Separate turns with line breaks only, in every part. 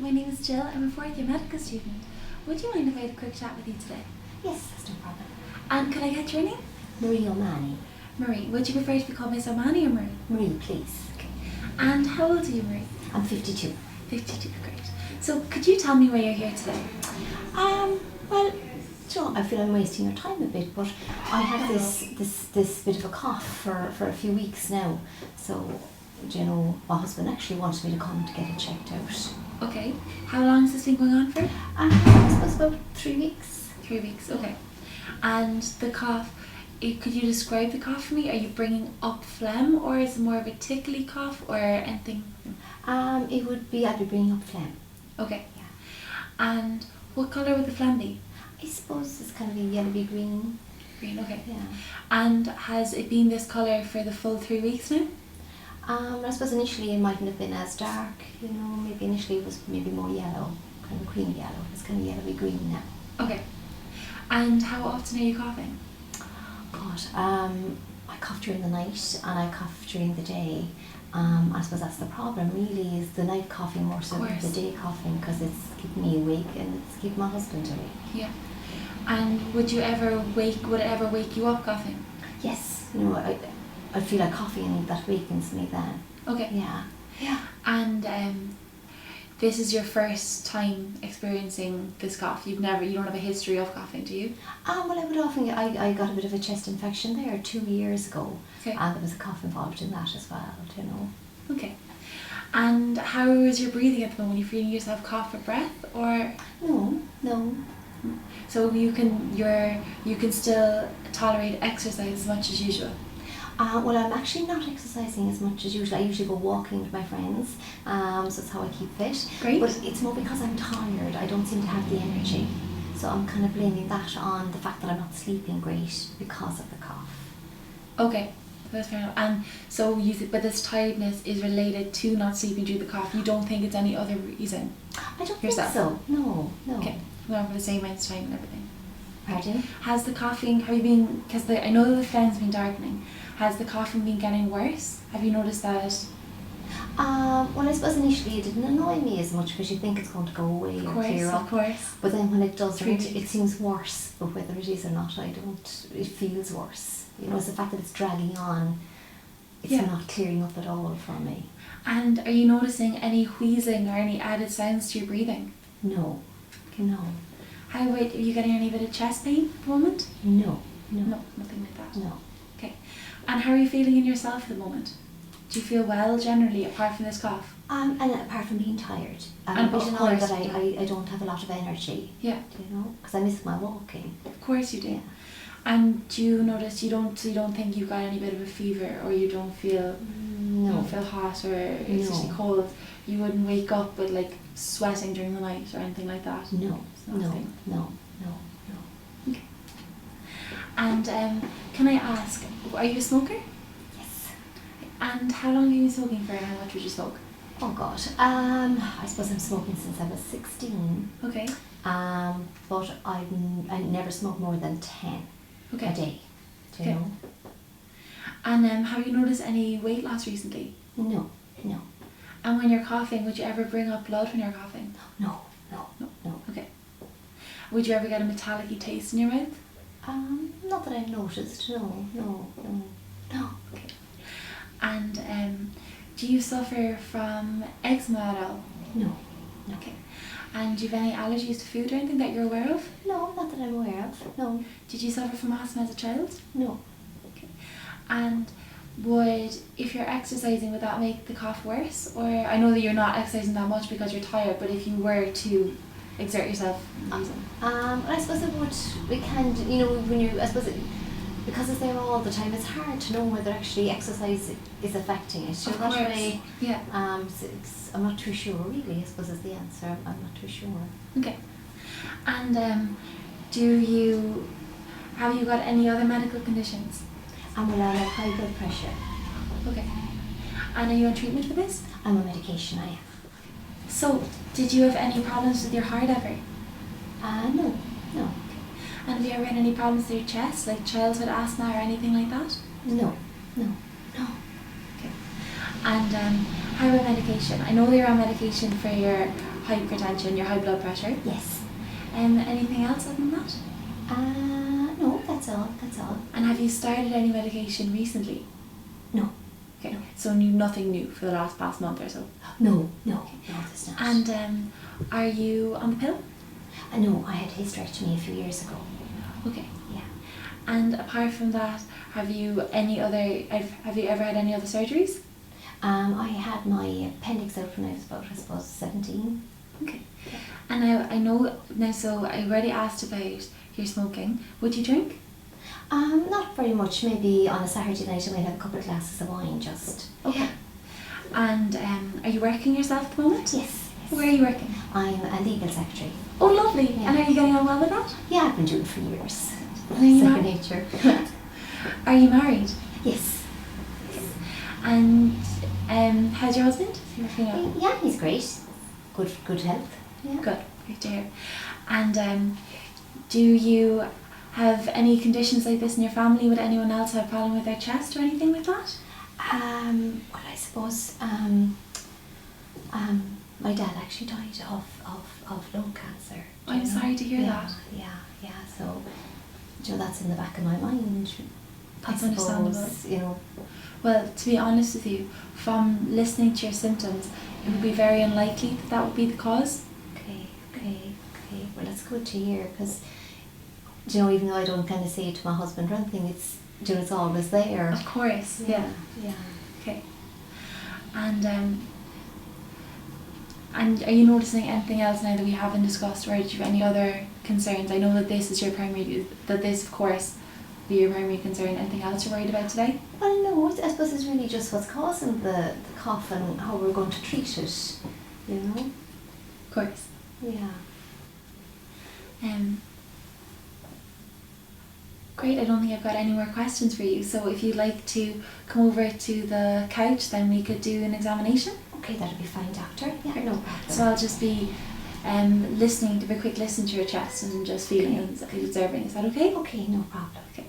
my name is Jill. I'm a fourth year medical student. Would you mind if I had a quick chat with you today?
Yes, that's no problem.
And could I get your name?
Marie O'Mani.
Marie. Would you prefer to be called by O'Mani or Marie?
Marie, please.
Okay. And how old are you, Marie?
I'm 52.
52, great. So could you tell me why you're here today?
Well, Joe, I feel I'm wasting your time a bit, but I have this bit of a cough for a few weeks now. So, my husband actually wanted me to come to get it checked out.
Okay. How long has this been going on for?
I suppose about 3 weeks.
3 weeks, okay. And the cough, could you describe the cough for me? Are you bringing up phlegm, or is it more of a tickly cough or anything?
I'd be bringing up phlegm.
Okay.
Yeah.
And what colour would the phlegm be?
I suppose it's kind of a yellowy green.
Green, okay.
Yeah.
And has it been this colour for the full 3 weeks now?
I suppose initially it mightn't have been as dark, maybe initially it was maybe more yellow, kind of cream yellow. It's kind of yellowy green now.
Okay. And how often are you coughing?
God, I cough during the night and I cough during the day. I suppose that's the problem really, is the night coughing more so than the day coughing, because it's keeping me awake and it's keeping my husband awake.
Yeah. And would it ever wake you up coughing?
Yes, I feel like coughing and that wakens me then.
Okay.
Yeah. Yeah.
And this is your first time experiencing this cough. You don't have a history of coughing, do you?
Well, I got a bit of a chest infection there 2 years ago.
Okay.
And there was a cough involved in that as well,
Okay. And how is your breathing at the moment? Are you feeling yourself cough for breath, or?
No.
So you can still tolerate exercise as much as usual?
Well, I'm actually not exercising as much as usual. I usually go walking with my friends, so that's how I keep fit.
Great.
But it's more because I'm tired. I don't seem to have the energy. So I'm kind of blaming that on the fact that I'm not sleeping great because of the cough.
Okay, that's fair enough. And so but this tiredness is related to not sleeping due to the cough. You don't think it's any other reason?
I don't
yourself?
think so. No.
Okay, we're for the same amount of time and everything.
Pardon?
Has the coughing, because I know that the phlegm's been darkening, has the coughing been getting worse? Have you noticed that?
Well, I suppose initially it didn't annoy me as much because you think it's going to go away or clear up.
Of course.
But then when it doesn't, it seems worse. But whether it is or not, it feels worse. It's the fact that it's dragging on. It's not clearing up at all for me.
And are you noticing any wheezing or any added sounds to your breathing?
No.
How about, are you getting any bit of chest pain at the moment?
No,
nothing like that?
No.
Okay. And how are you feeling in yourself at the moment? Do you feel well generally, apart from this cough?
And apart from being tired.
And of course,
that I don't have a lot of energy.
Yeah.
Because I miss my walking.
Of course you do.
Yeah.
And do you notice you don't think you've got any bit of a fever, or you don't feel you don't feel hot or especially cold? You wouldn't wake up with like sweating during the night or anything like that?
No.
Okay. And can I ask, are you a smoker?
Yes.
And how long have you been smoking for, and how much would you smoke?
Oh God. I suppose I'm smoking since I was 16.
Okay.
But I never smoked more than 10 a day. Do you know?
And have you noticed any weight loss recently?
No.
And when you're coughing, would you ever bring up blood when you're coughing?
No.
Okay. Would you ever get a metallic-y taste in your mouth?
Not that I've noticed. No.
Okay. And do you suffer from eczema at all?
No.
Okay. And do you have any allergies to food or anything that you're aware of?
No, not that I'm aware of. No.
Did you suffer from asthma as a child?
No.
Okay. And if you're exercising, would that make the cough worse? Or I know that you're not exercising that much because you're tired, but if you were to exert yourself,
I suppose it would. Because it's there all the time, it's hard to know whether actually exercise is affecting it.
Of course. Yeah.
I'm not too sure really, I suppose is the answer. I'm not too sure.
Okay. And have you got any other medical conditions?
I have high blood pressure.
Okay. And are you on treatment for this?
I'm on medication, I am.
So, did you have any problems with your heart ever?
No.
And have you ever had any problems with your chest, like childhood asthma or anything like that?
No.
Okay. And how about medication? I know you're on medication for your hypertension, your high blood pressure.
Yes.
Anything else other than that?
No, that's all.
And have you started any medication recently?
No.
Okay, so nothing new for the past month or so?
No, there's not.
And are you on the pill?
No, I had a hysterectomy a few years ago.
Okay.
Yeah.
And apart from that, have you ever had any other surgeries?
I had my appendix out when I was about, I suppose, 17.
Okay. And I know now, so I already asked about your smoking. Would you drink?
Not very much. Maybe on a Saturday night I might have a couple of glasses of wine, just.
Okay. And are you working yourself at the moment?
Yes.
Where are you working?
I'm a legal secretary.
Oh, lovely.
Yeah.
And are you getting on well with that?
Yeah, I've been doing it for years.
And are you
Second
married?
nature.
Are you married?
Yes.
And how's your husband? Is he working out?
Yeah, he's great. Good health. Yeah.
Good. Great to hear. And do you have any conditions like this in your family? Would anyone else have a problem with their chest or anything like that?
Well, I suppose my dad actually died of lung cancer.
I'm sorry to hear that.
Yeah. So, that's in the back of my mind.
That's
I suppose,
understandable. Well, to be honest with you, from listening to your symptoms, it would be very unlikely that would be the cause.
Okay. Well, that's good to hear, because, even though I don't kind of say it to my husband or anything, it's, it's always there.
Of course, yeah. Okay. And are you noticing anything else now that we haven't discussed, or do you have any other concerns? I know that this is of course, be your primary concern. Anything else you're worried about today?
Well, no, I suppose it's really just what's causing the cough and how we're going to treat it,
Of course.
Yeah.
Great, I don't think I've got any more questions for you. So if you'd like to come over to the couch, then we could do an examination.
Okay, that'll be fine, doctor. Yeah, no problem.
So I'll just be listening, give a quick listen to your chest and just feeling and observing. Is that okay?
Okay, no problem.
Okay.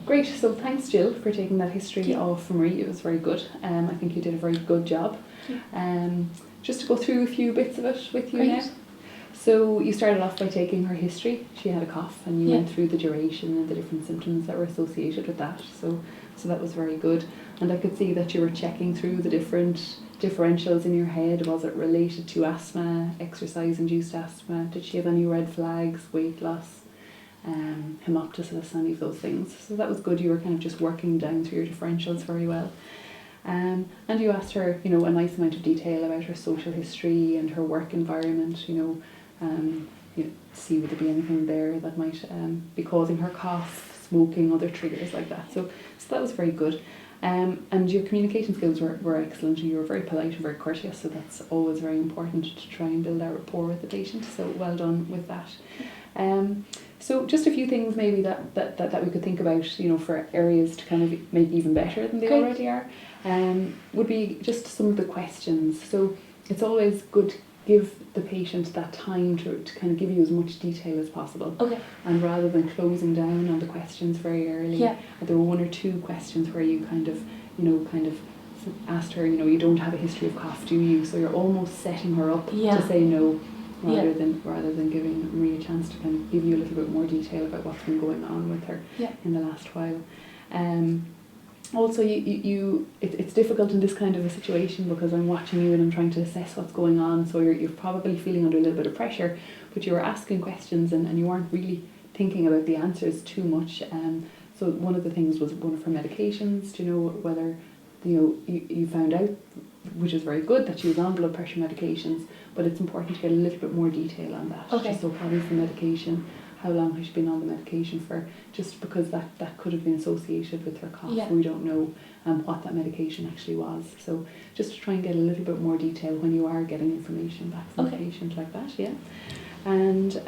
Great, so thanks Jill for taking that history of Marie. It was very good. I think you did a very good job. Just to go through a few bits of it with you now. So you started off by taking her history. She had a cough and you went through the duration and the different symptoms that were associated with that. So that was very good. And I could see that you were checking through the different differentials in your head. Was it related to asthma, exercise-induced asthma? Did she have any red flags, weight loss, hemoptysis, any of those things? So that was good. You were kind of just working down through your differentials very well. And you asked her, a nice amount of detail about her social history and her work environment, see would there be anything there that might be causing her cough, smoking, other triggers like that. So that was very good. And your communication skills were excellent. You were very polite and very courteous, so that's always very important to try and build that rapport with the patient. So well done with that. So just a few things maybe that we could think about, for areas to kind of make even better than they already are, would be just some of the questions. So it's always good to give the patient that time to kind of give you as much detail as possible.
Okay.
And rather than closing down on the questions very early, there were one or two questions where you kind of asked her, you don't have a history of cough, do you? So you're almost setting her up to say no. Rather than giving Marie a chance to kind of give you a little bit more detail about what's been going on with her in the last while. Also, it's difficult in this kind of a situation because I'm watching you and I'm trying to assess what's going on, so you're probably feeling under a little bit of pressure, but you were asking questions and you weren't really thinking about the answers too much. So one of the things was one of her medications. Do you know whether you found out, which is very good, that she was on blood pressure medications, but it's important to get a little bit more detail on that.
Okay.
So what is the medication? How long has she been on the medication for? Just because that could have been associated with her cough. We don't know what that medication actually was. So just to try and get a little bit more detail when you are getting information back from the patient like that, And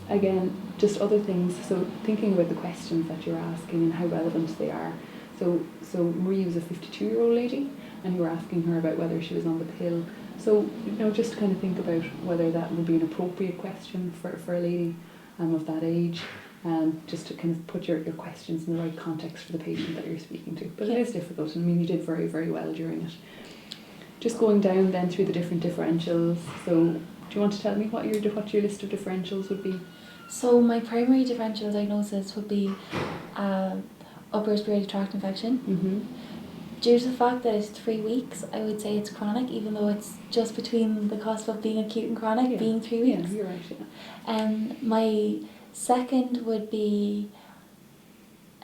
again, just other things. So thinking about the questions that you're asking and how relevant they are. So Marie was a 52-year-old lady, and you were asking her about whether she was on the pill. So, just to kind of think about whether that would be an appropriate question for a lady of that age. just to kind of put your questions in the right context for the patient that you're speaking to. But it is difficult, and I mean, you did very, very well during it. Just going down then through the different differentials. So, do you want to tell me what your list of differentials would be?
So my primary differential diagnosis would be upper respiratory tract infection.
Mm-hmm.
Due to the fact that it's 3 weeks, I would say it's chronic, even though it's just between the cusp of being acute and chronic, being 3 weeks.
Yeah, you're right, yeah.
My second would be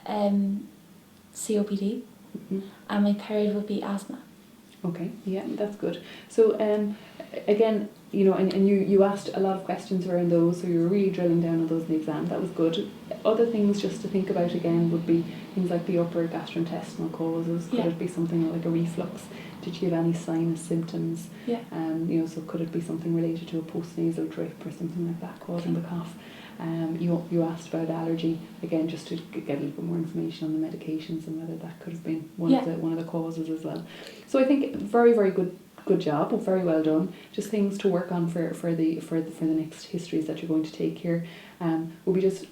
COPD, and my third would be asthma.
Okay, yeah, that's good. So again, you know, and you asked a lot of questions around those, so you were really drilling down on those in the exam. That was good. Other things just to think about again would be things like the upper gastrointestinal causes. Could it be something like a reflux? Did you have any sinus symptoms?
Yeah.
You know, so could it be something related to a postnasal drip or something like that causing the cough? You asked about allergy, again just to get a little bit more information on the medications and whether that could have been one of the causes as well. So I think very, very good job, very well done. Just things to work on for the next histories that you're going to take here. We'll be just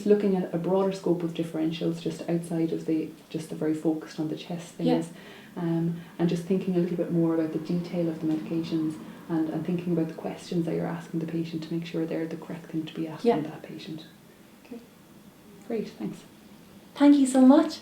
looking at a broader scope of differentials, just outside of the very focused on the chest things, and just thinking a little bit more about the detail of the medications. And thinking about the questions that you're asking the patient to make sure they're the correct thing to be asking that patient. Okay. Great, thanks.
Thank you so much.